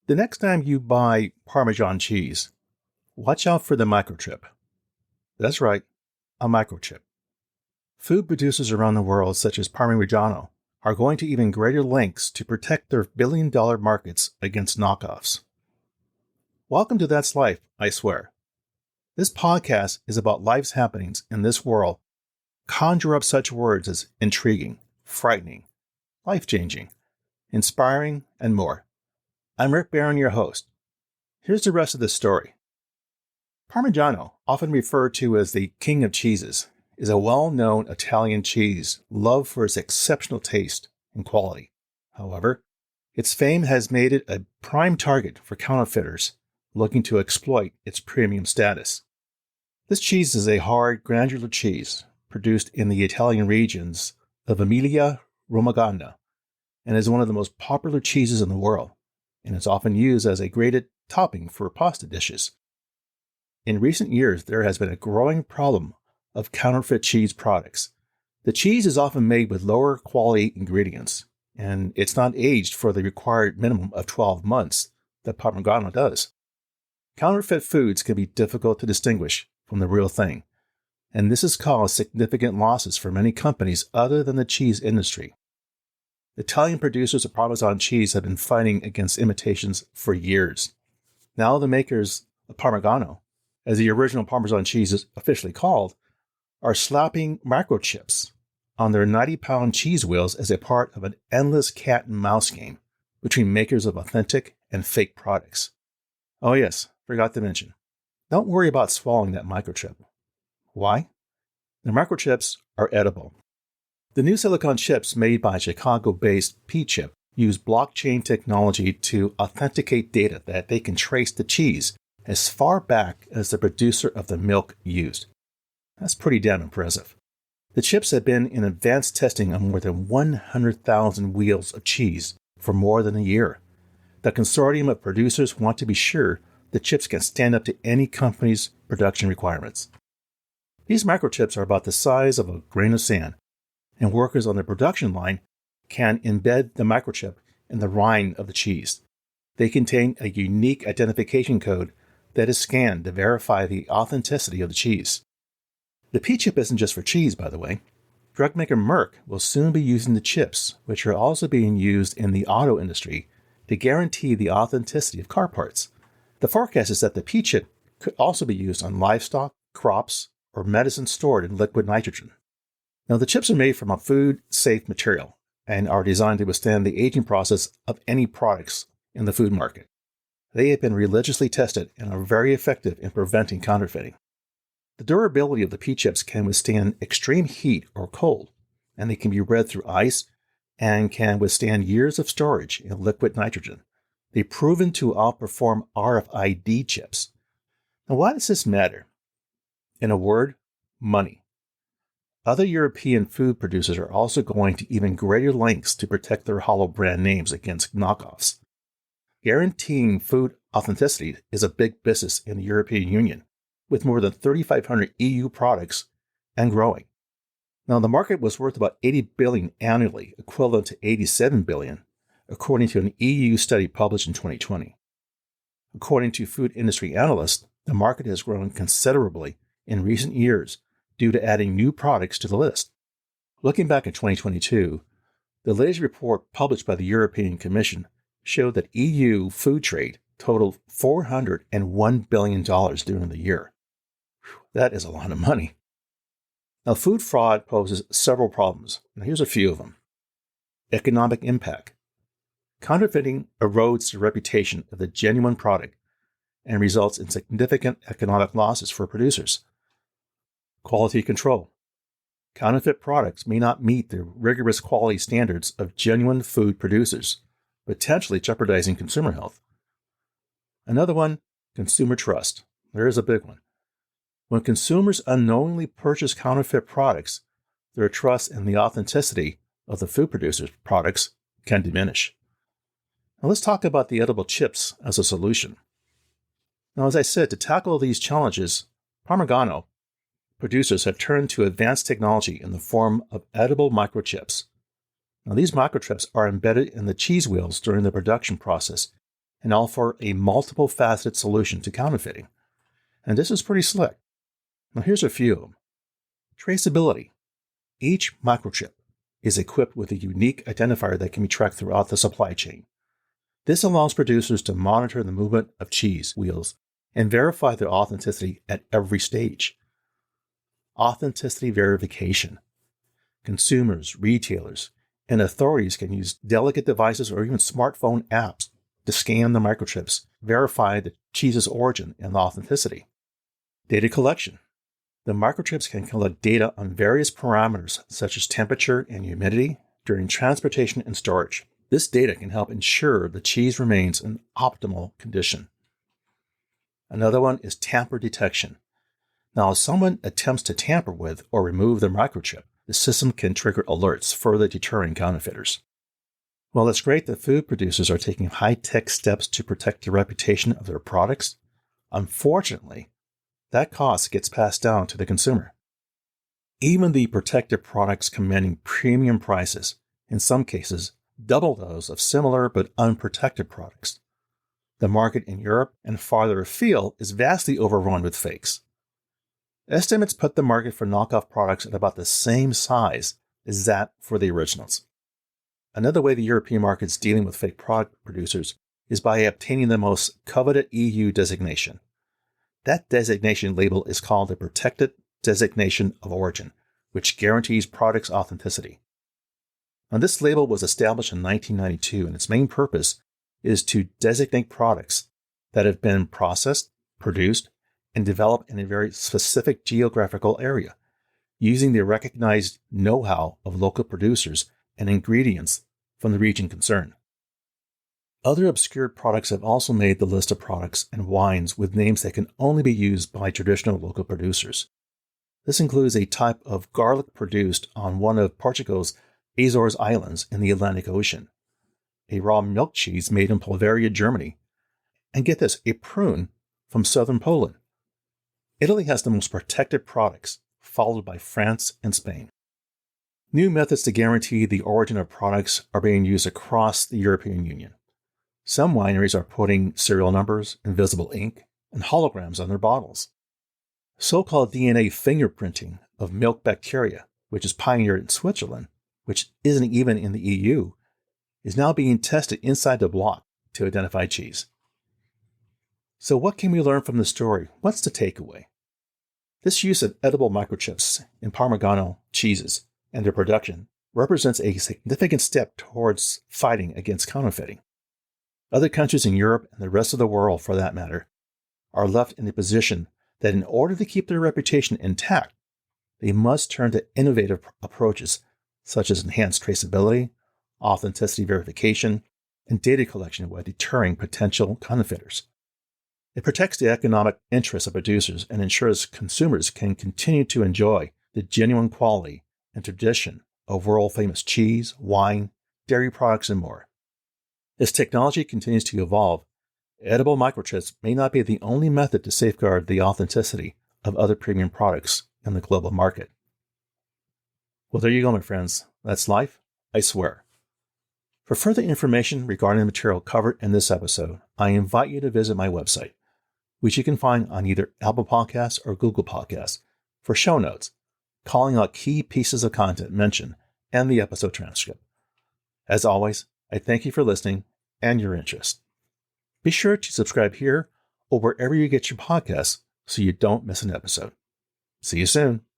The next time you buy Parmesan cheese, watch out for the microchip. That's right, a microchip. Food producers around the world, such as Parmigiano, are going to even greater lengths to protect their billion-dollar markets against knockoffs. Welcome to That's Life, I swear. This podcast is about life's happenings in this world. Conjure up such words as intriguing, frightening, life-changing, inspiring, and more. I'm Rick Barron, your host. Here's the rest of the story. Parmigiano, often referred to as the king of cheeses, is a well-known Italian cheese loved for its exceptional taste and quality. However, its fame has made it a prime target for counterfeiters looking to exploit its premium status. This cheese is a hard, granular cheese produced in the Italian regions of Emilia-Romagna and is one of the most popular cheeses in the world, and is often used as a grated topping for pasta dishes. In recent years, there has been a growing problem of counterfeit cheese products. The cheese is often made with lower quality ingredients, and it's not aged for the required minimum of 12 months that Parmigiano does. Counterfeit foods can be difficult to distinguish from the real thing, and this has caused significant losses for many companies other than the cheese industry. Italian producers of Parmesan cheese have been fighting against imitations for years. Now the makers of Parmigiano, as the original Parmesan cheese is officially called, are slapping microchips on their 90-pound cheese wheels as a part of an endless cat and mouse game between makers of authentic and fake products. Oh yes, forgot to mention. Don't worry about swallowing that microchip. Why? The microchips are edible. The new silicon chips made by Chicago-based P-Chip use blockchain technology to authenticate data that they can trace the cheese as far back as the producer of the milk used. That's pretty damn impressive. The chips have been in advanced testing on more than 100,000 wheels of cheese for more than a year. The consortium of producers want to be sure the chips can stand up to any company's production requirements. These microchips are about the size of a grain of sand, and workers on the production line can embed the microchip in the rind of the cheese. They contain a unique identification code that is scanned to verify the authenticity of the cheese. The P-chip isn't just for cheese, by the way. Drug maker Merck will soon be using the chips, which are also being used in the auto industry, to guarantee the authenticity of car parts. The forecast is that the P-chip could also be used on livestock, crops, or medicine stored in liquid nitrogen. Now, the chips are made from a food-safe material and are designed to withstand the aging process of any products in the food market. They have been religiously tested and are very effective in preventing counterfeiting. The durability of the P-chips can withstand extreme heat or cold, and they can be read through ice and can withstand years of storage in liquid nitrogen. They've proven to outperform RFID chips. Now, why does this matter? In a word, money. Other European food producers are also going to even greater lengths to protect their hollow brand names against knockoffs. Guaranteeing food authenticity is a big business in the European Union, with more than 3,500 EU products and growing. Now, the market was worth about $80 billion annually, equivalent to $87 billion, according to an EU study published in 2020. According to food industry analysts, the market has grown considerably in recent years due to adding new products to the list. Looking back at 2022, the latest report published by the European Commission showed that EU food trade totaled $401 billion during the year. That is a lot of money. Now, food fraud poses several problems. Now, here's a few of them. Economic impact. Counterfeiting erodes the reputation of the genuine product and results in significant economic losses for producers. Quality control. Counterfeit products may not meet the rigorous quality standards of genuine food producers, potentially jeopardizing consumer health. Another one, consumer trust. There is a big one. When consumers unknowingly purchase counterfeit products, their trust in the authenticity of the food producers' products can diminish. Now let's talk about the edible chips as a solution. Now, as I said, to tackle these challenges, Parmigiano producers have turned to advanced technology in the form of edible microchips. Now, these microchips are embedded in the cheese wheels during the production process and offer a multiple faceted solution to counterfeiting. And this is pretty slick. Now here's a few of them. Traceability. Each microchip is equipped with a unique identifier that can be tracked throughout the supply chain. This allows producers to monitor the movement of cheese wheels and verify their authenticity at every stage. Authenticity verification. Consumers, retailers, and authorities can use delicate devices or even smartphone apps to scan the microchips, verify the cheese's origin and authenticity. Data collection. The microchips can collect data on various parameters such as temperature and humidity during transportation and storage. This data can help ensure the cheese remains in optimal condition. Another one is tamper detection. Now, if someone attempts to tamper with or remove the microchip, the system can trigger alerts, further deterring counterfeiters. While it's great that food producers are taking high-tech steps to protect the reputation of their products, unfortunately, that cost gets passed down to the consumer. Even the protected products commanding premium prices, in some cases, double those of similar but unprotected products. The market in Europe and farther afield is vastly overrun with fakes. Estimates put the market for knockoff products at about the same size as that for the originals. Another way the European market is dealing with fake product producers is by obtaining the most coveted EU designation. That designation label is called the Protected Designation of Origin, which guarantees products' authenticity. Now, this label was established in 1992, and its main purpose is to designate products that have been processed, produced, and developed in a very specific geographical area, using the recognized know-how of local producers and ingredients from the region concerned. Other obscure products have also made the list of products and wines with names that can only be used by traditional local producers. This includes a type of garlic produced on one of Portugal's Azores Islands in the Atlantic Ocean, a raw milk cheese made in Bavaria, Germany, and get this, a prune from southern Poland. Italy has the most protected products, followed by France and Spain. New methods to guarantee the origin of products are being used across the European Union. Some wineries are putting serial numbers, invisible ink, and holograms on their bottles. So-called DNA fingerprinting of milk bacteria, which is pioneered in Switzerland, which isn't even in the EU, is now being tested inside the block to identify cheese. So what can we learn from the story? What's the takeaway? This use of edible microchips in Parmesan cheeses and their production represents a significant step towards fighting against counterfeiting. Other countries in Europe and the rest of the world, for that matter, are left in the position that in order to keep their reputation intact, they must turn to innovative approaches such as enhanced traceability, authenticity verification, and data collection while deterring potential counterfeiters. It protects the economic interests of producers and ensures consumers can continue to enjoy the genuine quality and tradition of world-famous cheese, wine, dairy products, and more. As technology continues to evolve, edible microchips may not be the only method to safeguard the authenticity of other premium products in the global market. Well, there you go, my friends. That's life, I swear. For further information regarding the material covered in this episode, I invite you to visit my website, which you can find on either Apple Podcasts or Google Podcasts, for show notes, calling out key pieces of content mentioned, and the episode transcript. As always, I thank you for listening and your interest. Be sure to subscribe here or wherever you get your podcasts so you don't miss an episode. See you soon.